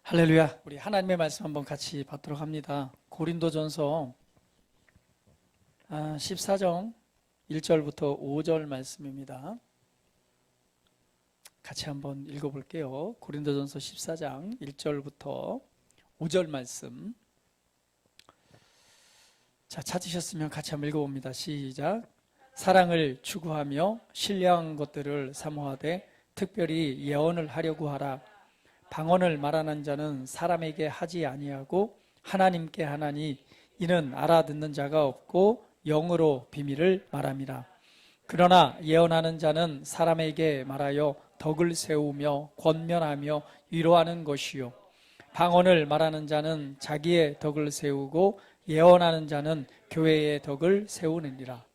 할렐루야. 우리 하나님의 말씀 한번 같이 받도록 합니다. 고린도전서 14장 1절부터 5절 말씀입니다. 같이 한번 읽어볼게요. 고린도전서 14장 1절부터 5절 말씀. 자, 찾으셨으면 같이 한번 읽어봅니다. 시작. 사랑을 추구하며 신령한 것들을 사모하되 특별히 예언을 하려고 하라. 방언을 말하는 자는 사람에게 하지 아니하고 하나님께 하나니 이는 알아듣는 자가 없고 영으로 비밀을 말함이라. 그러나 예언하는 자는 사람에게 말하여 덕을 세우며 권면하며 위로하는 것이요, 방언을 말하는 자는 자기의 덕을 세우고 예언하는 자는 교회의 덕을 세우느니라.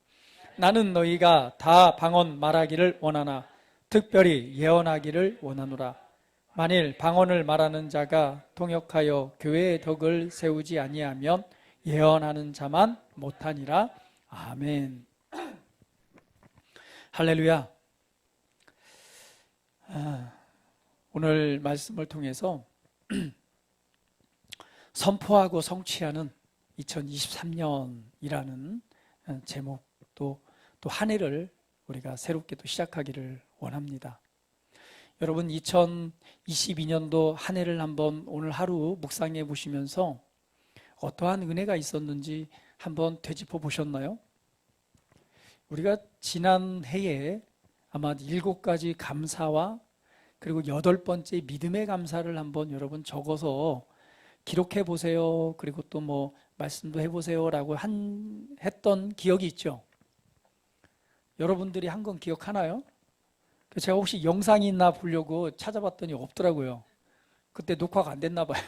나는 너희가 다 방언 말하기를 원하나 특별히 예언하기를 원하노라. 만일 방언을 말하는 자가 통역하여 교회의 덕을 세우지 아니하면 예언하는 자만 못하니라. 아멘. 할렐루야. 오늘 말씀을 통해서 선포하고 성취하는 2023년이라는 제목도 또 한 해를 우리가 새롭게 또 시작하기를 원합니다. 여러분, 2022년도 한 해를 한번 오늘 하루 묵상해 보시면서 어떠한 은혜가 있었는지 한번 되짚어 보셨나요? 우리가 지난 해에 아마 7가지 감사와 그리고 8번째 믿음의 감사를 한번 여러분 적어서 기록해 보세요. 그리고 또 뭐 말씀도 해 보세요라고 했던 기억이 있죠. 여러분들이 한 건 기억하나요? 제가 혹시 영상이 있나 보려고 찾아봤더니 없더라고요. 그때 녹화가 안 됐나 봐요.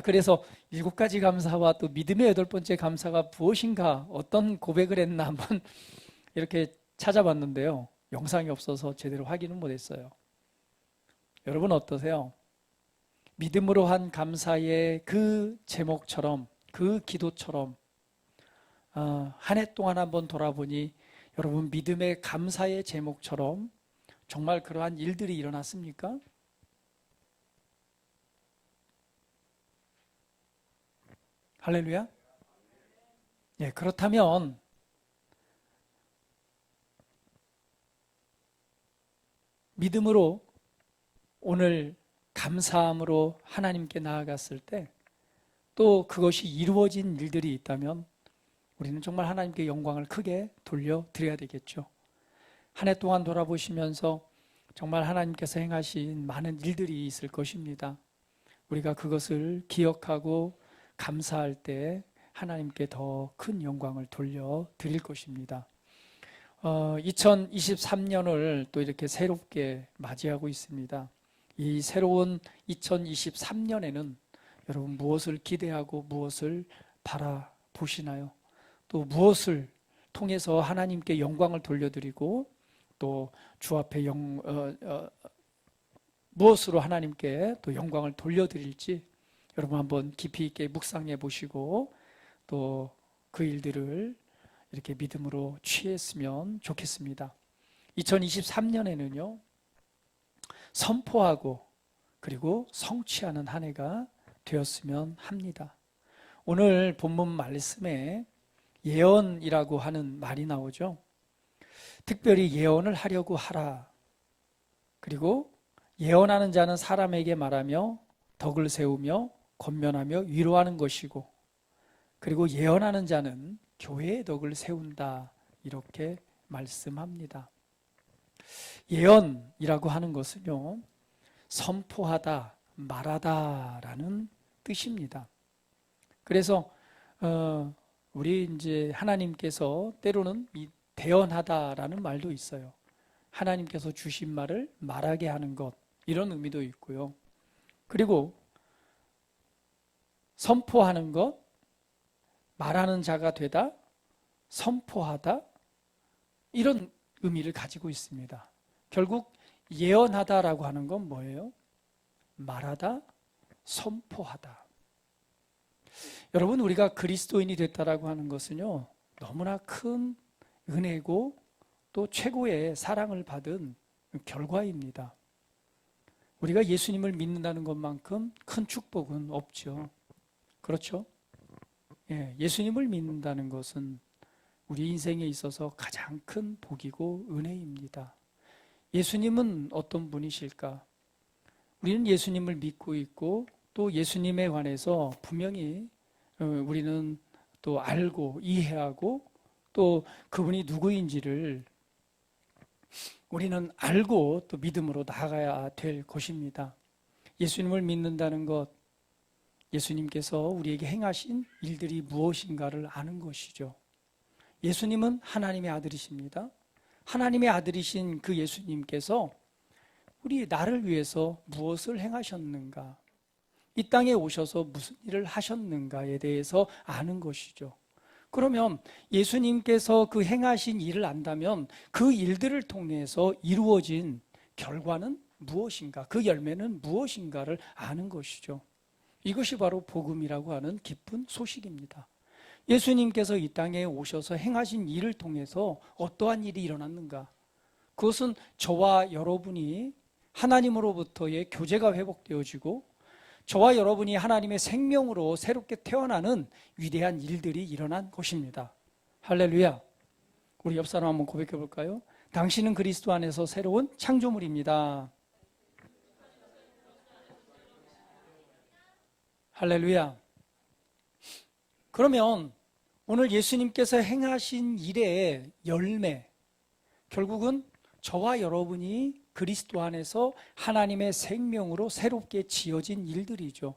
그래서 7가지 감사와 또 믿음의 8번째 감사가 무엇인가, 어떤 고백을 했나 한번 이렇게 찾아봤는데요. 영상이 없어서 제대로 확인은 못했어요. 여러분 어떠세요? 믿음으로 한 감사의 그 제목처럼, 그 기도처럼 한 해 동안 한번 돌아보니 여러분 믿음의 감사의 제목처럼 정말 그러한 일들이 일어났습니까? 할렐루야. 예, 그렇다면 믿음으로 오늘 감사함으로 하나님께 나아갔을 때 또 그것이 이루어진 일들이 있다면 우리는 정말 하나님께 영광을 크게 돌려드려야 되겠죠. 한 해 동안 돌아보시면서 정말 하나님께서 행하신 많은 일들이 있을 것입니다. 우리가 그것을 기억하고 감사할 때 하나님께 더 큰 영광을 돌려드릴 것입니다. 2023년을 또 이렇게 새롭게 맞이하고 있습니다. 이 새로운 2023년에는 여러분 무엇을 기대하고 무엇을 바라보시나요? 또 무엇을 통해서 하나님께 영광을 돌려드리고 또 주 앞에 무엇으로 하나님께 또 영광을 돌려드릴지 여러분 한번 깊이 있게 묵상해 보시고 또 그 일들을 이렇게 믿음으로 취했으면 좋겠습니다. 2023년에는요, 선포하고 그리고 성취하는 한 해가 되었으면 합니다. 오늘 본문 말씀에 예언이라고 하는 말이 나오죠. 특별히 예언을 하려고 하라. 그리고 예언하는 자는 사람에게 말하며 덕을 세우며 권면하며 위로하는 것이고, 그리고 예언하는 자는 교회의 덕을 세운다. 이렇게 말씀합니다. 예언이라고 하는 것은요, 선포하다, 말하다라는 뜻입니다. 그래서 우리 이제 하나님께서 때로는 대언하다라는 말도 있어요. 하나님께서 주신 말을 말하게 하는 것, 이런 의미도 있고요. 그리고 선포하는 것, 말하는 자가 되다, 선포하다, 이런 의미를 가지고 있습니다. 결국 예언하다라고 하는 건 뭐예요? 말하다, 선포하다. 여러분, 우리가 그리스도인이 됐다라고 하는 것은요, 너무나 큰 은혜고 또 최고의 사랑을 받은 결과입니다. 우리가 예수님을 믿는다는 것만큼 큰 축복은 없죠. 그렇죠? 예, 예수님을 믿는다는 것은 우리 인생에 있어서 가장 큰 복이고 은혜입니다. 예수님은 어떤 분이실까? 우리는 예수님을 믿고 있고 또 예수님에 관해서 분명히 우리는 또 알고 이해하고 또 그분이 누구인지를 우리는 알고 또 믿음으로 나아가야 될 것입니다. 예수님을 믿는다는 것, 예수님께서 우리에게 행하신 일들이 무엇인가를 아는 것이죠. 예수님은 하나님의 아들이십니다. 하나님의 아들이신 그 예수님께서 우리 나를 위해서 무엇을 행하셨는가, 이 땅에 오셔서 무슨 일을 하셨는가에 대해서 아는 것이죠. 그러면 예수님께서 그 행하신 일을 안다면 그 일들을 통해서 이루어진 결과는 무엇인가, 그 열매는 무엇인가를 아는 것이죠. 이것이 바로 복음이라고 하는 기쁜 소식입니다. 예수님께서 이 땅에 오셔서 행하신 일을 통해서 어떠한 일이 일어났는가? 그것은 저와 여러분이 하나님으로부터의 교제가 회복되어지고 저와 여러분이 하나님의 생명으로 새롭게 태어나는 위대한 일들이 일어난 것입니다. 할렐루야. 우리 옆 사람 한번 고백해 볼까요? 당신은 그리스도 안에서 새로운 창조물입니다. 할렐루야. 그러면 오늘 예수님께서 행하신 일의 열매, 결국은 저와 여러분이 그리스도 안에서 하나님의 생명으로 새롭게 지어진 일들이죠.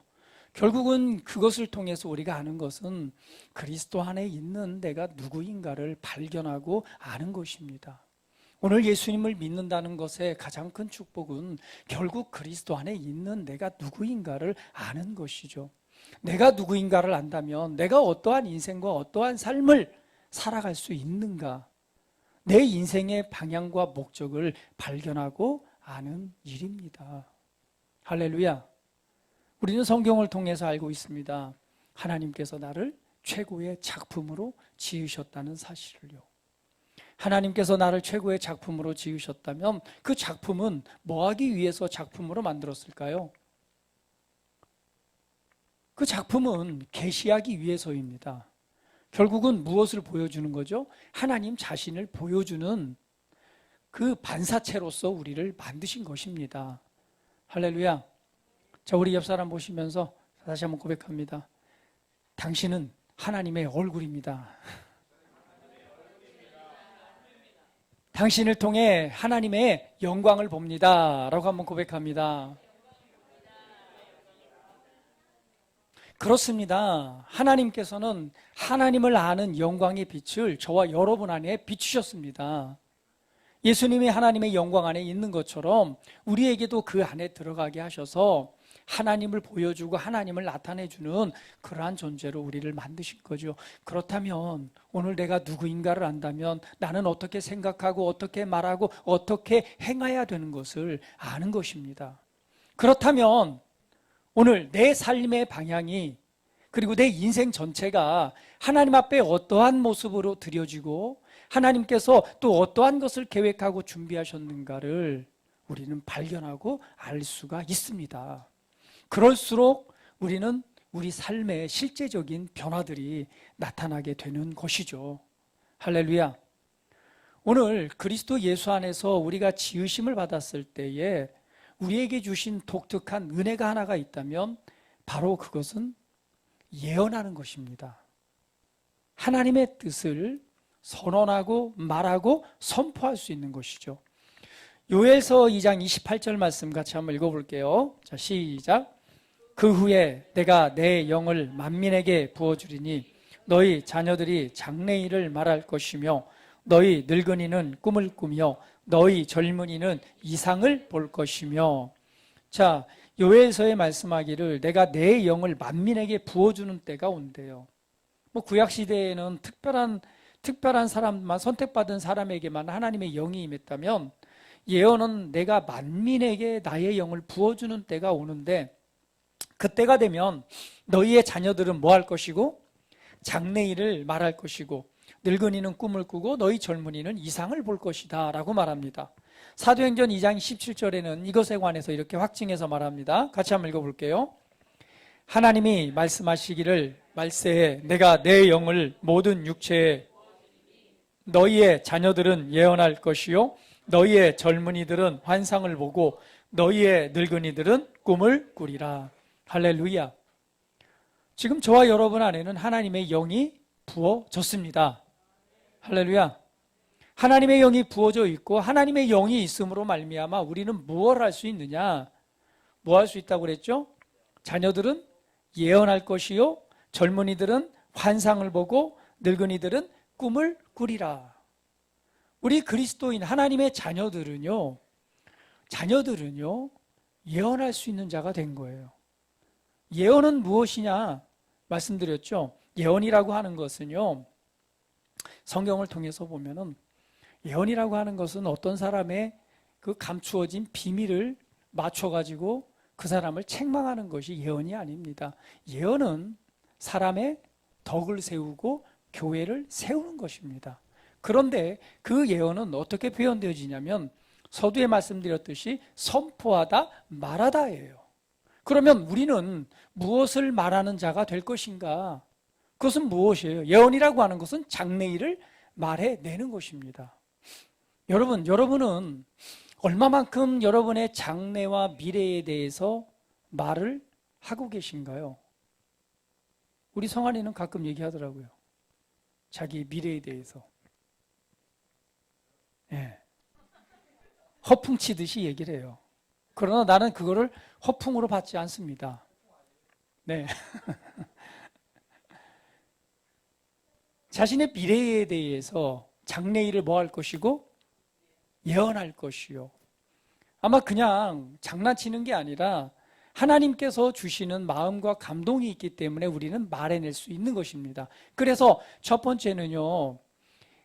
결국은 그것을 통해서 우리가 아는 것은 그리스도 안에 있는 내가 누구인가를 발견하고 아는 것입니다. 오늘 예수님을 믿는다는 것의 가장 큰 축복은 결국 그리스도 안에 있는 내가 누구인가를 아는 것이죠. 내가 누구인가를 안다면 내가 어떠한 인생과 어떠한 삶을 살아갈 수 있는가, 내 인생의 방향과 목적을 발견하고 아는 일입니다. 할렐루야. 우리는 성경을 통해서 알고 있습니다. 하나님께서 나를 최고의 작품으로 지으셨다는 사실을요. 하나님께서 나를 최고의 작품으로 지으셨다면 그 작품은 뭐 하기 위해서 작품으로 만들었을까요? 그 작품은 계시하기 위해서입니다. 결국은 무엇을 보여주는 거죠? 하나님 자신을 보여주는 그 반사체로서 우리를 만드신 것입니다. 할렐루야. 자, 우리 옆 사람 보시면서 다시 한번 고백합니다. 당신은 하나님의 얼굴입니다. 당신을 통해 하나님의 영광을 봅니다. 라고 한번 고백합니다. 그렇습니다. 하나님께서는 하나님을 아는 영광의 빛을 저와 여러분 안에 비추셨습니다. 예수님이 하나님의 영광 안에 있는 것처럼 우리에게도 그 안에 들어가게 하셔서 하나님을 보여주고 하나님을 나타내주는 그러한 존재로 우리를 만드신 거죠. 그렇다면 오늘 내가 누구인가를 안다면 나는 어떻게 생각하고 어떻게 말하고 어떻게 행해야 되는 것을 아는 것입니다. 그렇다면 오늘 내 삶의 방향이 그리고 내 인생 전체가 하나님 앞에 어떠한 모습으로 드려지고 하나님께서 또 어떠한 것을 계획하고 준비하셨는가를 우리는 발견하고 알 수가 있습니다. 그럴수록 우리는 우리 삶의 실제적인 변화들이 나타나게 되는 것이죠. 할렐루야. 오늘 그리스도 예수 안에서 우리가 지으심을 받았을 때에 우리에게 주신 독특한 은혜가 하나가 있다면 바로 그것은 예언하는 것입니다. 하나님의 뜻을 선언하고 말하고 선포할 수 있는 것이죠. 요엘서 2장 28절 말씀 같이 한번 읽어볼게요. 자, 시작. 그 후에 내가 내 영을 만민에게 부어주리니 너희 자녀들이 장래일을 말할 것이며 너희 늙은이는 꿈을 꾸며 너희 젊은이는 이상을 볼 것이며. 자, 요엘서에 말씀하기를 내가 내 영을 만민에게 부어주는 때가 온대요. 구약시대에는 특별한 사람만, 선택받은 사람에게만 하나님의 영이 임했다면 예언은 내가 만민에게 나의 영을 부어주는 때가 오는데 그때가 되면 너희의 자녀들은 뭐 할 것이고 장래일을 말할 것이고 늙은이는 꿈을 꾸고 너희 젊은이는 이상을 볼 것이다 라고 말합니다. 사도행전 2장 17절에는 이것에 관해서 이렇게 확증해서 말합니다. 같이 한번 읽어볼게요. 하나님이 말씀하시기를 말세에 내가 내 영을 모든 육체에 너희의 자녀들은 예언할 것이요 너희의 젊은이들은 환상을 보고 너희의 늙은이들은 꿈을 꾸리라. 할렐루야. 지금 저와 여러분 안에는 하나님의 영이 부어졌습니다. 할렐루야. 하나님의 영이 부어져 있고 하나님의 영이 있음으로 말미암아 우리는 무엇을 할 수 있느냐? 뭐 할 수 있다고 그랬죠? 자녀들은 예언할 것이요 젊은이들은 환상을 보고 늙은이들은 꿈을 꾸리라. 우리 그리스도인 하나님의 자녀들은요 예언할 수 있는 자가 된 거예요. 예언은 무엇이냐 말씀드렸죠. 예언이라고 하는 것은요 성경을 통해서 보면은 예언이라고 하는 것은 어떤 사람의 그 감추어진 비밀을 맞춰가지고 그 사람을 책망하는 것이 예언이 아닙니다. 예언은 사람의 덕을 세우고 교회를 세우는 것입니다. 그런데 그 예언은 어떻게 표현되어지냐면 서두에 말씀드렸듯이 선포하다 말하다예요. 그러면 우리는 무엇을 말하는 자가 될 것인가? 그것은 무엇이에요? 예언이라고 하는 것은 장래일을 말해내는 것입니다. 여러분은 얼마만큼 여러분의 장래와 미래에 대해서 말을 하고 계신가요? 우리 성환이는 가끔 얘기하더라고요. 자기 미래에 대해서. 예. 허풍치듯이 얘기를 해요. 그러나 나는 그거를 허풍으로 받지 않습니다. 네. 자신의 미래에 대해서 장래일을 뭐 할 것이고 예언할 것이요. 아마 그냥 장난치는 게 아니라 하나님께서 주시는 마음과 감동이 있기 때문에 우리는 말해낼 수 있는 것입니다. 그래서 첫 번째는요,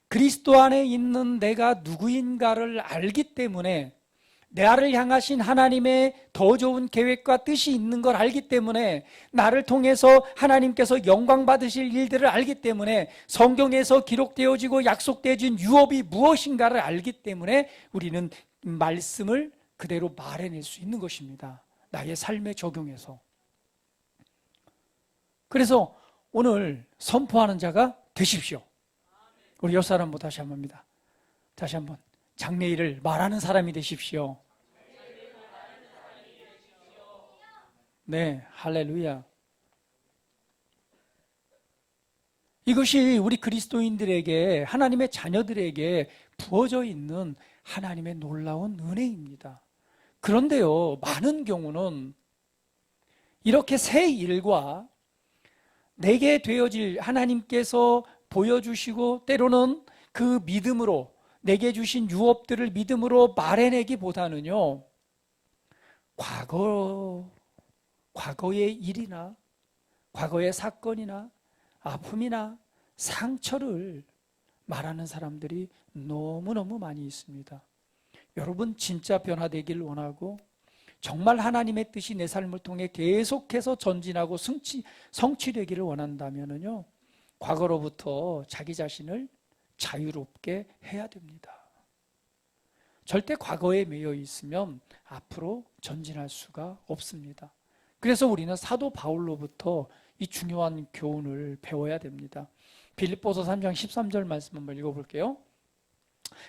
그리스도 안에 있는 내가 누구인가를 알기 때문에 나를 향하신 하나님의 더 좋은 계획과 뜻이 있는 걸 알기 때문에 나를 통해서 하나님께서 영광 받으실 일들을 알기 때문에 성경에서 기록되어지고 약속되어진 유업이 무엇인가를 알기 때문에 우리는 말씀을 그대로 말해낼 수 있는 것입니다. 나의 삶에 적용해서. 그래서 오늘 선포하는 자가 되십시오. 우리 옆 사람부 다시 한 번입니다. 다시 한번. 장래일을 말하는 사람이 되십시오. 네, 할렐루야. 이것이 우리 그리스도인들에게, 하나님의 자녀들에게 부어져 있는 하나님의 놀라운 은혜입니다. 그런데요, 많은 경우는 이렇게 새 일과 내게 되어질 하나님께서 보여주시고 때로는 그 믿음으로 내게 주신 유업들을 믿음으로 말해내기보다는요, 과거의 일이나 과거의 사건이나 아픔이나 상처를 말하는 사람들이 너무너무 많이 있습니다. 여러분 진짜 변화되길 원하고 정말 하나님의 뜻이 내 삶을 통해 계속해서 전진하고 성취되기를 원한다면요, 과거로부터 자기 자신을 자유롭게 해야 됩니다. 절대 과거에 매여 있으면 앞으로 전진할 수가 없습니다. 그래서 우리는 사도 바울로부터 이 중요한 교훈을 배워야 됩니다. 빌립보서 3장 13절 말씀 한번 읽어볼게요.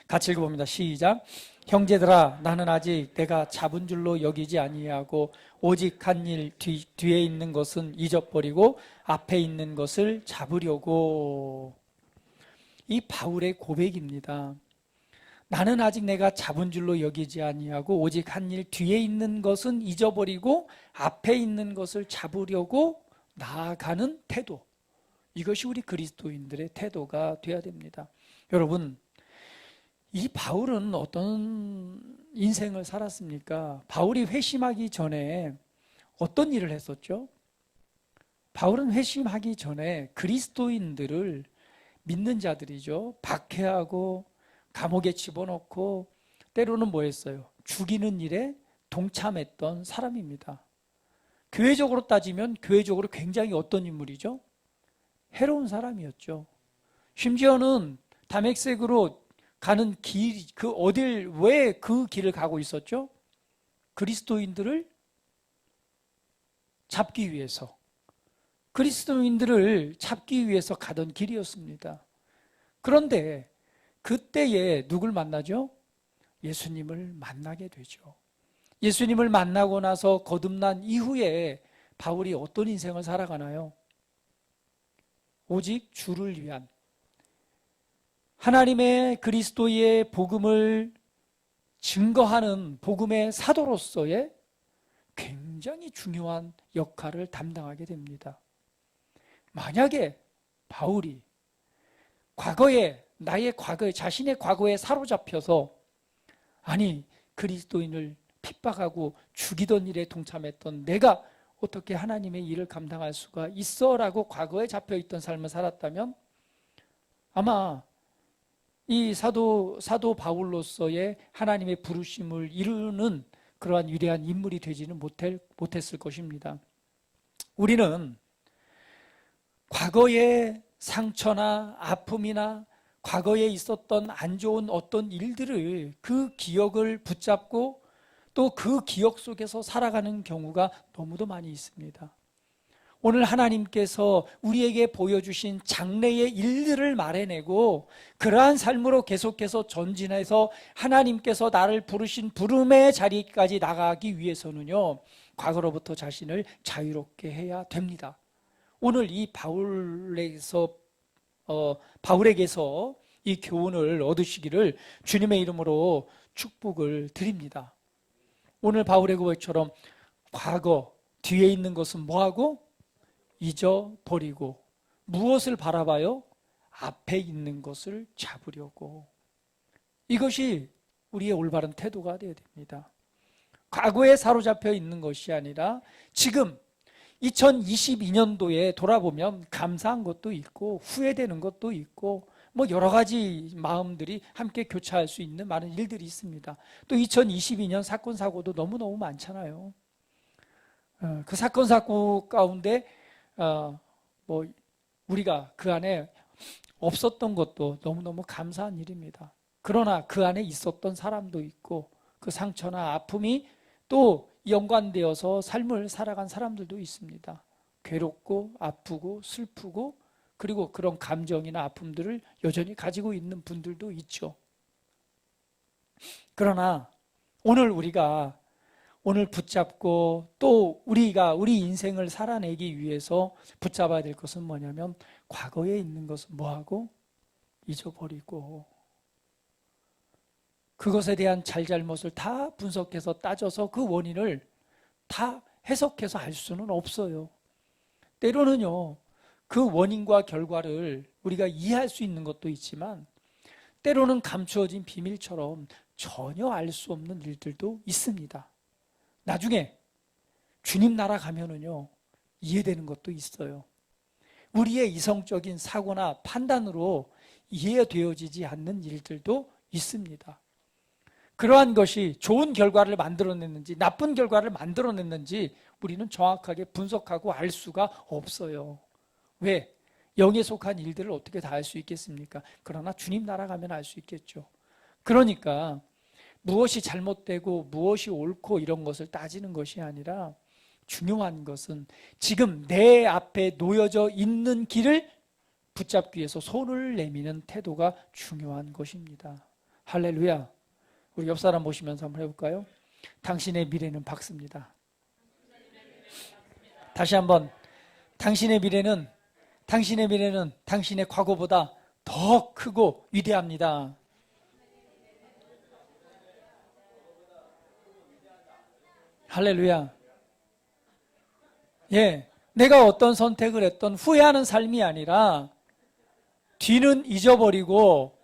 같이 읽어봅니다. 시작. 형제들아, 나는 아직 내가 잡은 줄로 여기지 아니하고 오직 한 일 뒤에 있는 것은 잊어버리고 앞에 있는 것을 잡으려고. 이 바울의 고백입니다. 나는 아직 내가 잡은 줄로 여기지 아니하고 오직 한 일 뒤에 있는 것은 잊어버리고 앞에 있는 것을 잡으려고 나아가는 태도. 이것이 우리 그리스도인들의 태도가 되어야 됩니다. 여러분, 이 바울은 어떤 인생을 살았습니까? 바울이 회심하기 전에 어떤 일을 했었죠? 바울은 회심하기 전에 그리스도인들을, 믿는 자들이죠, 박해하고 감옥에 집어넣고 때로는 뭐 했어요? 죽이는 일에 동참했던 사람입니다. 교회적으로 따지면 교회적으로 굉장히 어떤 인물이죠? 해로운 사람이었죠. 심지어는 담액색으로 가는 길, 왜 그 길을 가고 있었죠? 그리스도인들을 잡기 위해서. 그리스도인들을 잡기 위해서 가던 길이었습니다. 그런데 그때에 누굴 만나죠? 예수님을 만나게 되죠. 예수님을 만나고 나서 거듭난 이후에 바울이 어떤 인생을 살아가나요? 오직 주를 위한 하나님의 그리스도의 복음을 증거하는 복음의 사도로서의 굉장히 중요한 역할을 담당하게 됩니다. 만약에 바울이 자신의 과거에 사로잡혀서 아니 그리스도인을 핍박하고 죽이던 일에 동참했던 내가 어떻게 하나님의 일을 감당할 수가 있어? 라고 과거에 잡혀있던 삶을 살았다면 아마 이 사도 바울로서의 하나님의 부르심을 이루는 그러한 위대한 인물이 되지는 못했을 것입니다. 우리는 과거의 상처나 아픔이나 과거에 있었던 안 좋은 어떤 일들을 그 기억을 붙잡고 또 그 기억 속에서 살아가는 경우가 너무도 많이 있습니다. 오늘 하나님께서 우리에게 보여주신 장래의 일들을 말해내고 그러한 삶으로 계속해서 전진해서 하나님께서 나를 부르신 부름의 자리까지 나가기 위해서는요, 과거로부터 자신을 자유롭게 해야 됩니다. 오늘 이 바울에게서 이 교훈을 얻으시기를 주님의 이름으로 축복을 드립니다. 오늘 바울의 고백처럼 과거 뒤에 있는 것은 뭐하고? 잊어버리고 무엇을 바라봐요? 앞에 있는 것을 잡으려고. 이것이 우리의 올바른 태도가 되어야 됩니다. 과거에 사로잡혀 있는 것이 아니라 지금 2022년도에 돌아보면 감사한 것도 있고 후회되는 것도 있고 여러 가지 마음들이 함께 교차할 수 있는 많은 일들이 있습니다. 또 2022년 사건 사고도 너무너무 많잖아요. 그 사건 사고 가운데 우리가 그 안에 없었던 것도 너무너무 감사한 일입니다. 그러나 그 안에 있었던 사람도 있고 그 상처나 아픔이 또 연관되어서 삶을 살아간 사람들도 있습니다. 괴롭고 아프고 슬프고 그리고 그런 감정이나 아픔들을 여전히 가지고 있는 분들도 있죠. 그러나 우리가 오늘 붙잡고 또 우리가 우리 인생을 살아내기 위해서 붙잡아야 될 것은 뭐냐면 과거에 있는 것은 뭐하고? 잊어버리고 그것에 대한 잘잘못을 다 분석해서 따져서 그 원인을 다 해석해서 알 수는 없어요. 때로는요, 그 원인과 결과를 우리가 이해할 수 있는 것도 있지만 때로는 감추어진 비밀처럼 전혀 알 수 없는 일들도 있습니다. 나중에 주님 나라 가면은요, 이해되는 것도 있어요. 우리의 이성적인 사고나 판단으로 이해되어지지 않는 일들도 있습니다. 그러한 것이 좋은 결과를 만들어냈는지 나쁜 결과를 만들어냈는지 우리는 정확하게 분석하고 알 수가 없어요. 왜? 영에 속한 일들을 어떻게 다 알 수 있겠습니까? 그러나 주님 나라 가면 알 수 있겠죠. 그러니까 무엇이 잘못되고 무엇이 옳고 이런 것을 따지는 것이 아니라 중요한 것은 지금 내 앞에 놓여져 있는 길을 붙잡기 위해서 손을 내미는 태도가 중요한 것입니다. 할렐루야. 우리 옆 사람 보시면서 한번 해볼까요? 당신의 미래는 밝습니다. 다시 한번 당신의 미래는 당신의 과거보다 더 크고 위대합니다. 할렐루야. 예, 내가 어떤 선택을 했던 후회하는 삶이 아니라 뒤는 잊어버리고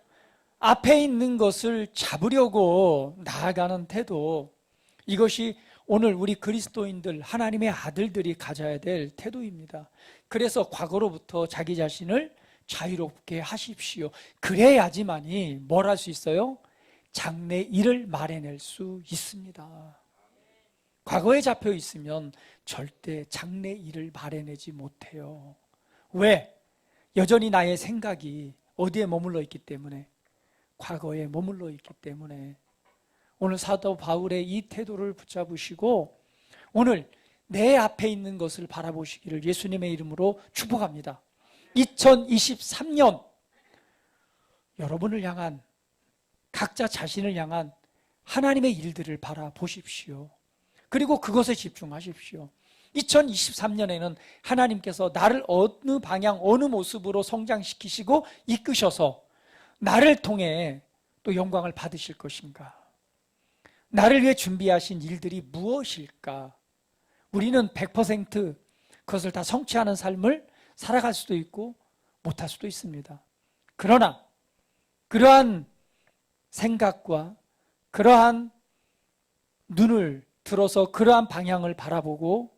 앞에 있는 것을 잡으려고 나아가는 태도, 이것이 오늘 우리 그리스도인들, 하나님의 아들들이 가져야 될 태도입니다. 그래서 과거로부터 자기 자신을 자유롭게 하십시오. 그래야지만이 뭘 할 수 있어요? 장래 일을 마련할 수 있습니다. 과거에 잡혀 있으면 절대 장래 일을 마련하지 못해요. 왜? 여전히 나의 생각이 어디에 머물러 있기 때문에, 과거에 머물러 있기 때문에 오늘 사도 바울의 이 태도를 붙잡으시고 오늘 내 앞에 있는 것을 바라보시기를 예수님의 이름으로 축복합니다. 2023년 여러분을 향한, 각자 자신을 향한 하나님의 일들을 바라보십시오. 그리고 그것에 집중하십시오. 2023년에는 하나님께서 나를 어느 방향, 어느 모습으로 성장시키시고 이끄셔서 나를 통해 또 영광을 받으실 것인가? 나를 위해 준비하신 일들이 무엇일까? 우리는 100% 그것을 다 성취하는 삶을 살아갈 수도 있고 못할 수도 있습니다. 그러나 그러한 생각과 그러한 눈을 들어서 그러한 방향을 바라보고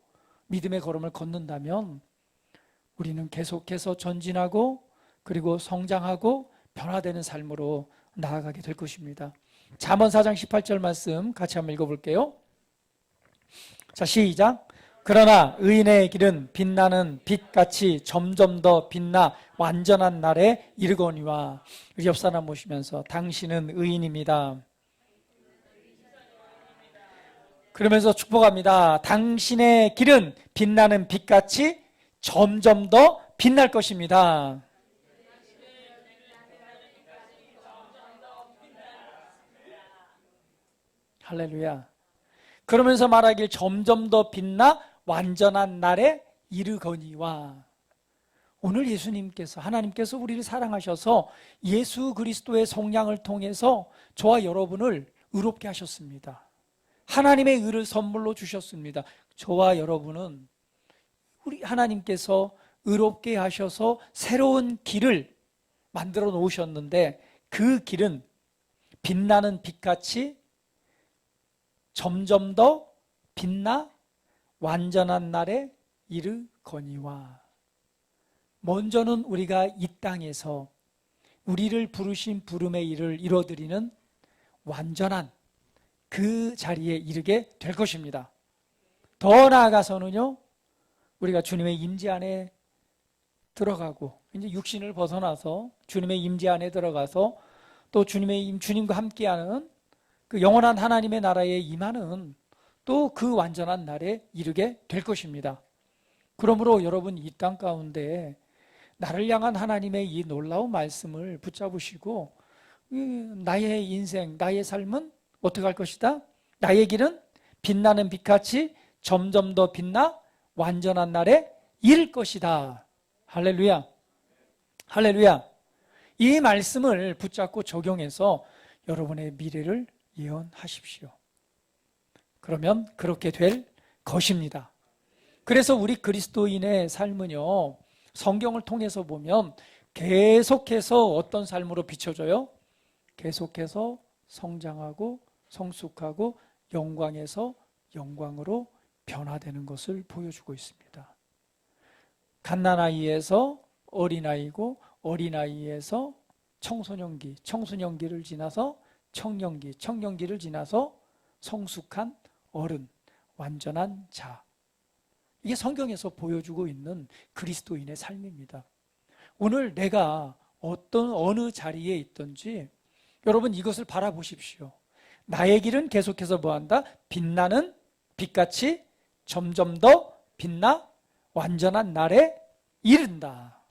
믿음의 걸음을 걷는다면 우리는 계속해서 전진하고 그리고 성장하고 변화되는 삶으로 나아가게 될 것입니다. 잠언 4장 18절 말씀 같이 한번 읽어볼게요. 자, 시작. 그러나 의인의 길은 빛나는 빛같이 점점 더 빛나 완전한 날에 이르거니와. 우리 옆 사람 보시면서 당신은 의인입니다. 그러면서 축복합니다. 당신의 길은 빛나는 빛같이 점점 더 빛날 것입니다. 할렐루야. 그러면서 말하길 점점 더 빛나 완전한 날에 이르거니와. 오늘 예수님께서, 하나님께서 우리를 사랑하셔서 예수 그리스도의 성량을 통해서 저와 여러분을 의롭게 하셨습니다. 하나님의 의를 선물로 주셨습니다. 저와 여러분은 우리 하나님께서 의롭게 하셔서 새로운 길을 만들어 놓으셨는데 그 길은 빛나는 빛같이 점점 더 빛나 완전한 날에 이르거니와. 먼저는 우리가 이 땅에서 우리를 부르신 부름의 일을 이뤄드리는 완전한 그 자리에 이르게 될 것입니다. 더 나아가서는요, 우리가 주님의 임재 안에 들어가고 이제 육신을 벗어나서 주님의 임재 안에 들어가서 또 주님과 함께하는 그 영원한 하나님의 나라에 임하는 또 그 완전한 날에 이르게 될 것입니다. 그러므로 여러분 이 땅 가운데 나를 향한 하나님의 이 놀라운 말씀을 붙잡으시고 나의 인생, 나의 삶은 어떻게 할 것이다? 나의 길은 빛나는 빛같이 점점 더 빛나 완전한 날에 이를 것이다. 할렐루야. 할렐루야. 이 말씀을 붙잡고 적용해서 여러분의 미래를 예언하십시오. 그러면 그렇게 될 것입니다. 그래서 우리 그리스도인의 삶은요, 성경을 통해서 보면 계속해서 어떤 삶으로 비춰져요? 계속해서 성장하고 성숙하고 영광에서 영광으로 변화되는 것을 보여주고 있습니다. 갓난아이에서 어린아이고 어린아이에서 청소년기, 청소년기를 지나서 청년기, 청년기를 지나서 성숙한 어른, 완전한 자. 이게 성경에서 보여주고 있는 그리스도인의 삶입니다. 오늘 내가 어느 자리에 있든지 여러분 이것을 바라보십시오. 나의 길은 계속해서 뭐한다? 빛나는 빛같이 점점 더 빛나 완전한 날에 이른다.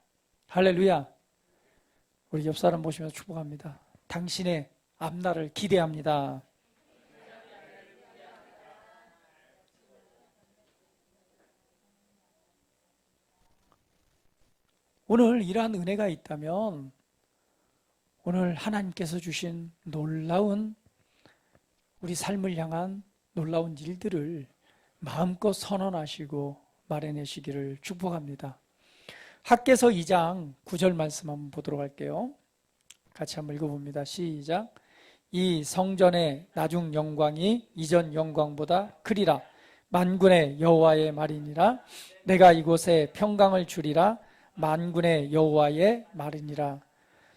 할렐루야. 우리 옆 사람 보시면서 축복합니다. 당신의 앞날을 기대합니다. 오늘 이러한 은혜가 있다면 오늘 하나님께서 주신 놀라운 우리 삶을 향한 놀라운 일들을 마음껏 선언하시고 말해내시기를 축복합니다. 학개서 2장 9절 말씀 한번 보도록 할게요. 같이 한번 읽어봅니다. 시작. 이 성전의 나중 영광이 이전 영광보다 크리라. 만군의 여호와의 말이니라. 내가 이곳에 평강을 주리라. 만군의 여호와의 말이니라.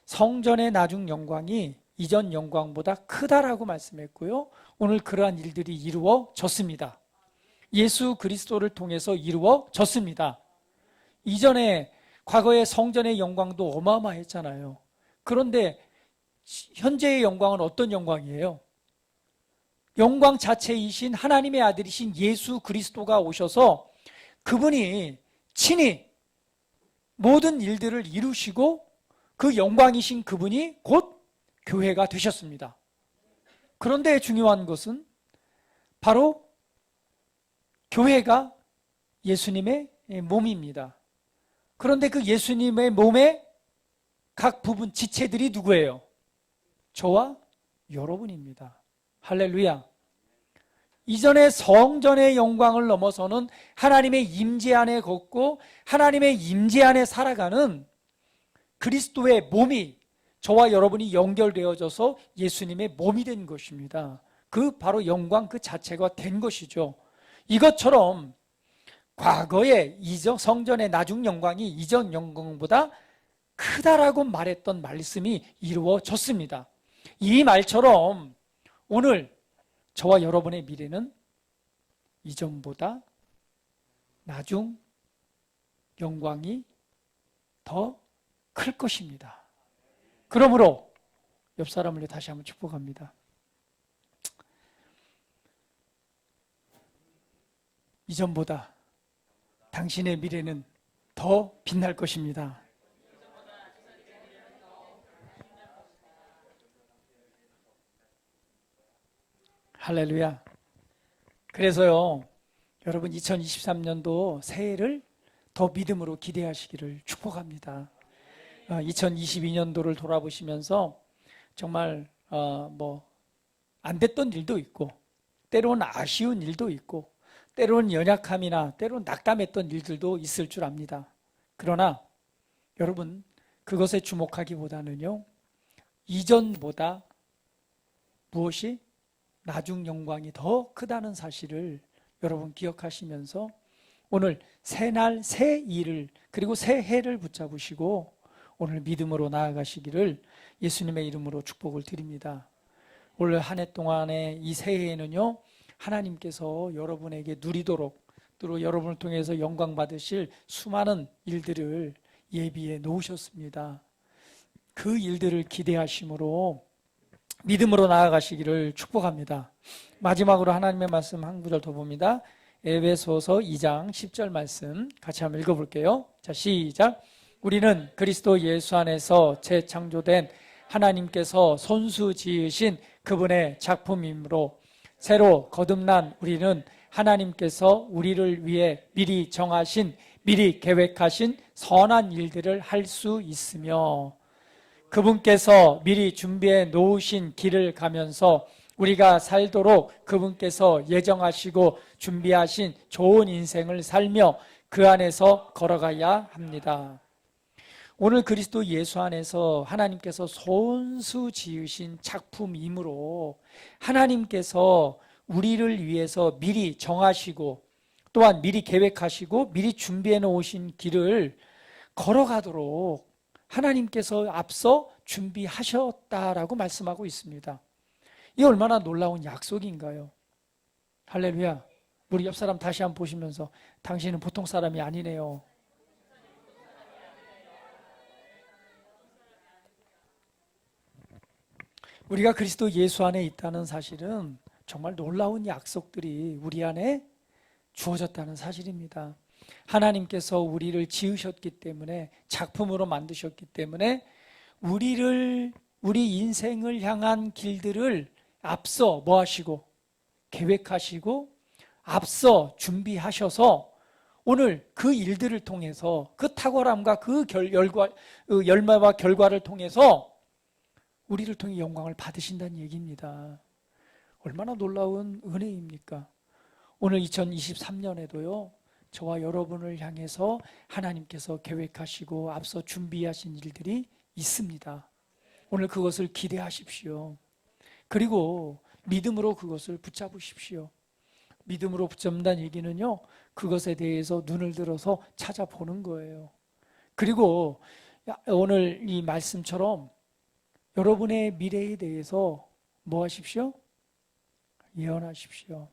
성전의 나중 영광이 이전 영광보다 크다라고 말씀했고요. 오늘 그러한 일들이 이루어졌습니다. 예수 그리스도를 통해서 이루어졌습니다. 이전에 과거의 성전의 영광도 어마어마했잖아요. 그런데 현재의 영광은 어떤 영광이에요? 영광 자체이신 하나님의 아들이신 예수 그리스도가 오셔서 그분이 친히 모든 일들을 이루시고 그 영광이신 그분이 곧 교회가 되셨습니다. 그런데 중요한 것은 바로 교회가 예수님의 몸입니다. 그런데 그 예수님의 몸의 각 부분 지체들이 누구예요? 저와 여러분입니다. 할렐루야. 이전에 성전의 영광을 넘어서는 하나님의 임재 안에 걷고 하나님의 임재 안에 살아가는 그리스도의 몸이 저와 여러분이 연결되어져서 예수님의 몸이 된 것입니다. 그 바로 영광 그 자체가 된 것이죠. 이것처럼 과거의 성전의 나중 영광이 이전 영광보다 크다라고 말했던 말씀이 이루어졌습니다. 이 말처럼 오늘 저와 여러분의 미래는 이전보다 나중 영광이 더 클 것입니다. 그러므로 옆 사람을 다시 한번 축복합니다. 이전보다 당신의 미래는 더 빛날 것입니다. 할렐루야. 그래서요, 여러분 2023년도 새해를 더 믿음으로 기대하시기를 축복합니다. 2022년도를 돌아보시면서 정말 안 됐던 일도 있고 때로는 아쉬운 일도 있고 때로는 연약함이나 때로는 낙담했던 일들도 있을 줄 압니다. 그러나 여러분 그것에 주목하기보다는요, 이전보다 무엇이 나중 영광이 더 크다는 사실을 여러분 기억하시면서 오늘 새날 새 일을 그리고 새해를 붙잡으시고 오늘 믿음으로 나아가시기를 예수님의 이름으로 축복을 드립니다. 올 한 해 동안의 이 새해에는요, 하나님께서 여러분에게 누리도록 또 여러분을 통해서 영광 받으실 수많은 일들을 예비해 놓으셨습니다. 그 일들을 기대하심으로 믿음으로 나아가시기를 축복합니다. 마지막으로 하나님의 말씀 한 구절 더 봅니다. 에베소서 2장 10절 말씀 같이 한번 읽어볼게요. 자, 시작. 우리는 그리스도 예수 안에서 재창조된 하나님께서 손수 지으신 그분의 작품이므로 새로 거듭난 우리는 하나님께서 우리를 위해 미리 정하신, 미리 계획하신 선한 일들을 할 수 있으며 그분께서 미리 준비해 놓으신 길을 가면서 우리가 살도록 그분께서 예정하시고 준비하신 좋은 인생을 살며 그 안에서 걸어가야 합니다. 오늘 그리스도 예수 안에서 하나님께서 손수 지으신 작품이므로 하나님께서 우리를 위해서 미리 정하시고 또한 미리 계획하시고 미리 준비해 놓으신 길을 걸어가도록 하나님께서 앞서 준비하셨다라고 말씀하고 있습니다. 이 얼마나 놀라운 약속인가요? 할렐루야. 우리 옆 사람 다시 한번 보시면서 당신은 보통 사람이 아니네요. 우리가 그리스도 예수 안에 있다는 사실은 정말 놀라운 약속들이 우리 안에 주어졌다는 사실입니다. 하나님께서 우리를 지으셨기 때문에 작품으로 만드셨기 때문에 우리 인생을 향한 길들을 앞서 뭐 하시고 계획하시고 앞서 준비하셔서 오늘 그 일들을 통해서 그 탁월함과 그 열매와 결과를 통해서 우리를 통해 영광을 받으신다는 얘기입니다. 얼마나 놀라운 은혜입니까? 오늘 2023년에도요, 저와 여러분을 향해서 하나님께서 계획하시고 앞서 준비하신 일들이 있습니다. 오늘 그것을 기대하십시오. 그리고 믿음으로 그것을 붙잡으십시오. 믿음으로 붙잡는다는 얘기는요, 그것에 대해서 눈을 들어서 찾아보는 거예요. 그리고 오늘 이 말씀처럼 여러분의 미래에 대해서 뭐 하십시오? 예언하십시오.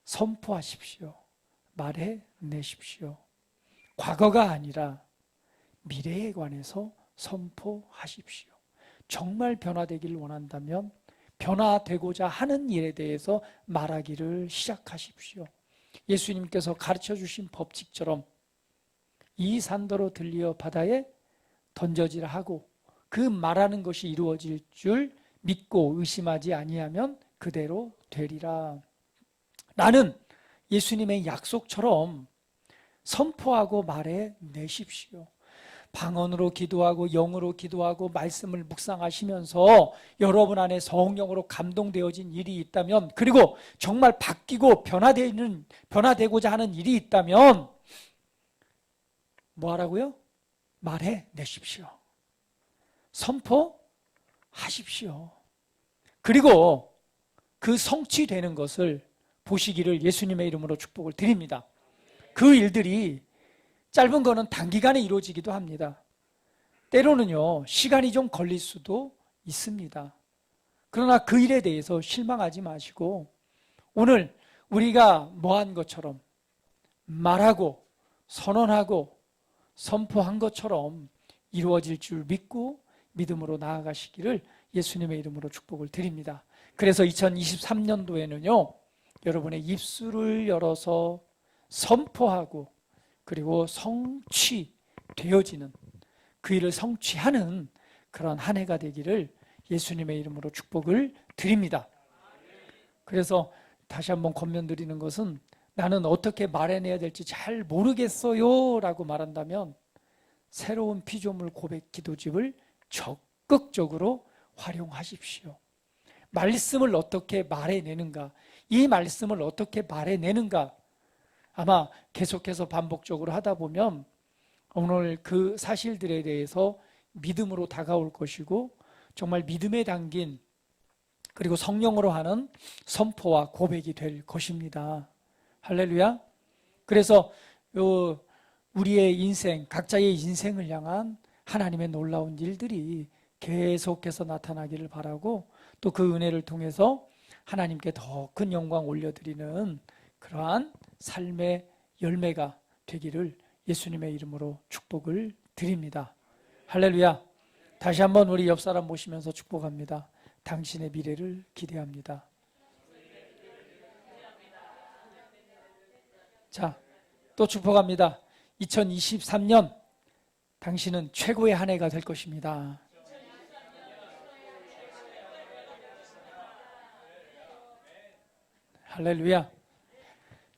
선포하십시오. 말해내십시오. 과거가 아니라 미래에 관해서 선포하십시오. 정말 변화되기를 원한다면 변화되고자 하는 일에 대해서 말하기를 시작하십시오. 예수님께서 가르쳐 주신 법칙처럼 이 산더러 들리어 바다에 던져지라 하고 그 말하는 것이 이루어질 줄 믿고 의심하지 아니하면 그대로 되리라. 나는 예수님의 약속처럼 선포하고 말해 내십시오. 방언으로 기도하고 영으로 기도하고 말씀을 묵상하시면서 여러분 안에 성령으로 감동되어진 일이 있다면, 그리고 정말 바뀌고 변화되고자 하는 일이 있다면 뭐 하라고요? 말해 내십시오. 선포하십시오. 그리고 그 성취되는 것을 보시기를 예수님의 이름으로 축복을 드립니다. 그 일들이 짧은 거는 단기간에 이루어지기도 합니다. 때로는요, 시간이 좀 걸릴 수도 있습니다. 그러나 그 일에 대해서 실망하지 마시고 오늘 우리가 뭐한 것처럼 말하고 선언하고 선포한 것처럼 이루어질 줄 믿고 믿음으로 나아가시기를 예수님의 이름으로 축복을 드립니다. 그래서 2023년도에는요, 여러분의 입술을 열어서 선포하고 그리고 성취되어지는, 그 일을 성취하는 그런 한 해가 되기를 예수님의 이름으로 축복을 드립니다. 그래서 다시 한번 권면드리는 것은, 나는 어떻게 말해내야 될지 잘 모르겠어요 라고 말한다면 새로운 피조물 고백 기도집을 적극적으로 활용하십시오. 말씀을 어떻게 말해내는가, 이 말씀을 어떻게 말해내는가, 아마 계속해서 반복적으로 하다 보면 오늘 그 사실들에 대해서 믿음으로 다가올 것이고, 정말 믿음에 담긴 그리고 성령으로 하는 선포와 고백이 될 것입니다. 할렐루야. 그래서 우리의 인생, 각자의 인생을 향한 하나님의 놀라운 일들이 계속해서 나타나기를 바라고, 또 그 은혜를 통해서 하나님께 더 큰 영광 올려드리는 그러한 삶의 열매가 되기를 예수님의 이름으로 축복을 드립니다. 할렐루야. 다시 한번 우리 옆 사람 모시면서 축복합니다. 당신의 미래를 기대합니다. 자, 또 축복합니다. 2023년 당신은 최고의 한 해가 될 것입니다. 할렐루야.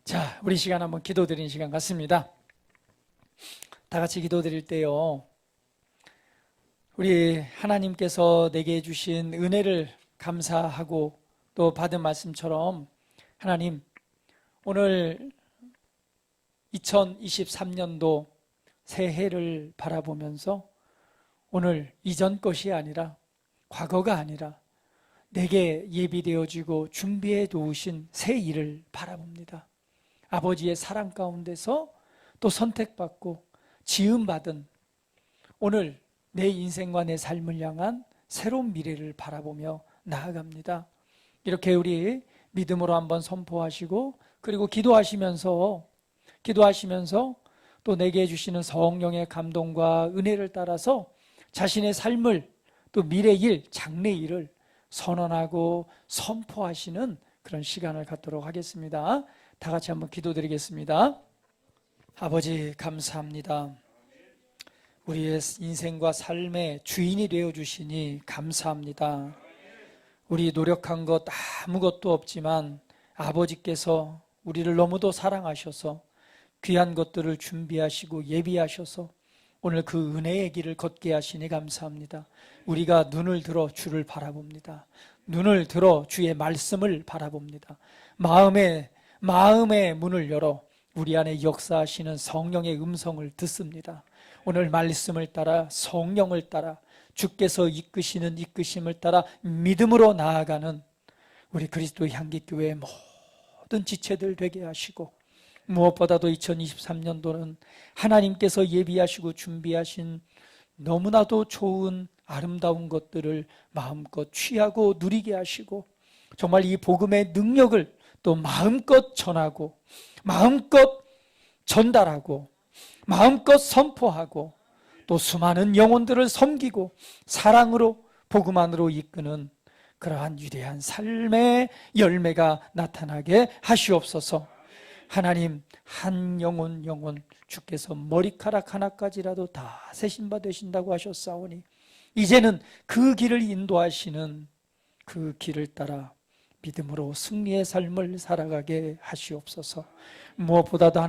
자, 우리 시간 한번 기도드리는 시간 같습니다. 다 같이 기도드릴 때요, 우리 하나님께서 내게 주신 은혜를 감사하고 또 받은 말씀처럼, 하나님, 오늘 2023년도 새해를 바라보면서 오늘 이전 것이 아니라, 과거가 아니라 내게 예비되어지고 준비해 놓으신 새 일을 바라봅니다. 아버지의 사랑 가운데서 또 선택받고 지음받은 오늘 내 인생과 내 삶을 향한 새로운 미래를 바라보며 나아갑니다. 이렇게 우리 믿음으로 한번 선포하시고, 그리고 기도하시면서 또 내게 주시는 성령의 감동과 은혜를 따라서 자신의 삶을, 또 미래 일, 장래 일을 선언하고 선포하시는 그런 시간을 갖도록 하겠습니다. 다 같이 한번 기도드리겠습니다. 아버지, 감사합니다. 우리의 인생과 삶의 주인이 되어주시니 감사합니다. 우리 노력한 것 아무것도 없지만 아버지께서 우리를 너무도 사랑하셔서 귀한 것들을 준비하시고 예비하셔서 오늘 그 은혜의 길을 걷게 하시니 감사합니다. 우리가 눈을 들어 주를 바라봅니다. 눈을 들어 주의 말씀을 바라봅니다. 마음의 문을 열어 우리 안에 역사하시는 성령의 음성을 듣습니다. 오늘 말씀을 따라, 성령을 따라, 주께서 이끄시는 이끄심을 따라 믿음으로 나아가는 우리 그리스도 향기교회의 모든 지체들 되게 하시고, 무엇보다도 2023년도는 하나님께서 예비하시고 준비하신 너무나도 좋은 아름다운 것들을 마음껏 취하고 누리게 하시고, 정말 이 복음의 능력을 또 마음껏 전하고 마음껏 전달하고 마음껏 선포하고 또 수많은 영혼들을 섬기고 사랑으로 복음 안으로 이끄는 그러한 위대한 삶의 열매가 나타나게 하시옵소서. 하나님, 한 영혼 주께서 머리카락 하나까지라도 다 세신 바 되신다고 하셨사오니 이제는 그 길을 인도하시는 그 길을 따라 믿음으로 승리의 삶을 살아가게 하시옵소서. 무엇보다도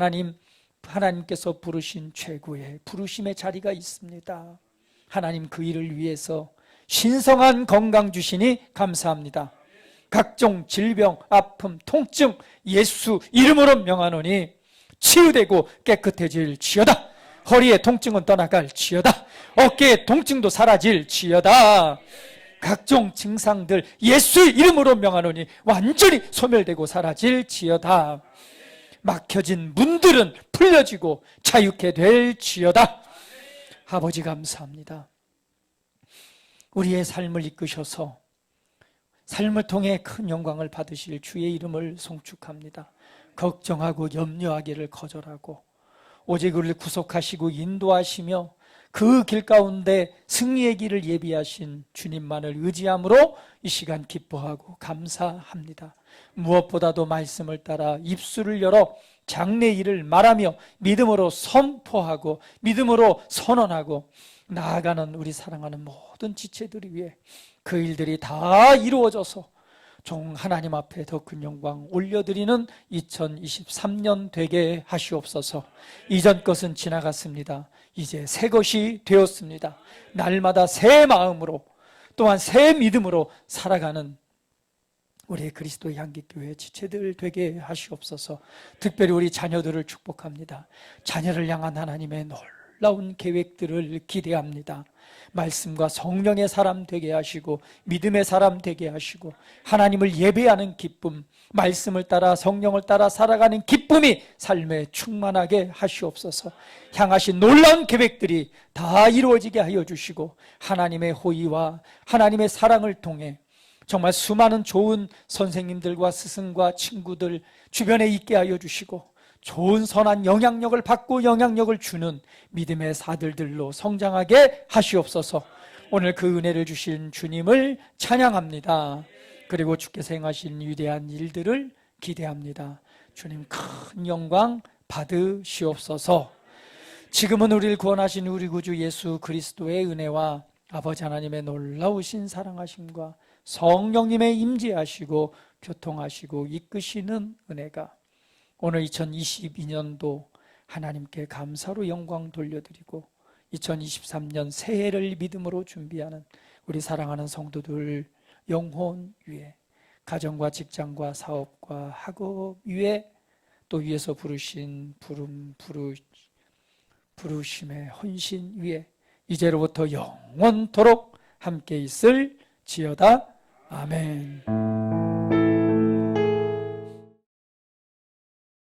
하나님께서 부르신 최고의 부르심의 자리가 있습니다. 하나님, 그 일을 위해서 신성한 건강 주시니 감사합니다. 각종 질병, 아픔, 통증 예수 이름으로 명하노니 치유되고 깨끗해질지어다. 허리의 통증은 떠나갈지어다. 어깨의 통증도 사라질지어다. 각종 증상들 예수 이름으로 명하노니 완전히 소멸되고 사라질지어다. 막혀진 문들은 풀려지고 자유케 될지어다. 아버지, 감사합니다. 우리의 삶을 이끄셔서 삶을 통해 큰 영광을 받으실 주의 이름을 송축합니다. 걱정하고 염려하기를 거절하고 오직 우리를 구속하시고 인도하시며 그 길 가운데 승리의 길을 예비하신 주님만을 의지함으로 이 시간 기뻐하고 감사합니다. 무엇보다도 말씀을 따라 입술을 열어 장래의 일을 말하며 믿음으로 선포하고 믿음으로 선언하고 나아가는 우리 사랑하는 모든 지체들을 위해 그 일들이 다 이루어져서 종 하나님 앞에 더 큰 영광 올려드리는 2023년 되게 하시옵소서. 이전 것은 지나갔습니다. 이제 새 것이 되었습니다. 날마다 새 마음으로 또한 새 믿음으로 살아가는 우리 그리스도의 향기교회 지체들 되게 하시옵소서. 특별히 우리 자녀들을 축복합니다. 자녀를 향한 하나님의 놀라운 계획들을 기대합니다. 말씀과 성령의 사람 되게 하시고 믿음의 사람 되게 하시고 하나님을 예배하는 기쁨, 말씀을 따라 성령을 따라 살아가는 기쁨이 삶에 충만하게 하시옵소서. 향하신 놀라운 계획들이 다 이루어지게 하여 주시고 하나님의 호의와 하나님의 사랑을 통해 정말 수많은 좋은 선생님들과 스승과 친구들 주변에 있게 하여 주시고 좋은 선한 영향력을 받고 영향력을 주는 믿음의 사들들로 성장하게 하시옵소서. 오늘 그 은혜를 주신 주님을 찬양합니다. 그리고 주께서 행하신 위대한 일들을 기대합니다. 주님, 큰 영광 받으시옵소서. 지금은 우리를 구원하신 우리 구주 예수 그리스도의 은혜와 아버지 하나님의 놀라우신 사랑하심과 성령님의 임재하시고 교통하시고 이끄시는 은혜가 오늘 2022년도 하나님께 감사로 영광 돌려드리고 2023년 새해를 믿음으로 준비하는 우리 사랑하는 성도들 영혼 위에, 가정과 직장과 사업과 학업 위에, 또 위에서 부르신 부르심의 헌신 위에 이제로부터 영원토록 함께 있을지어다. 아멘.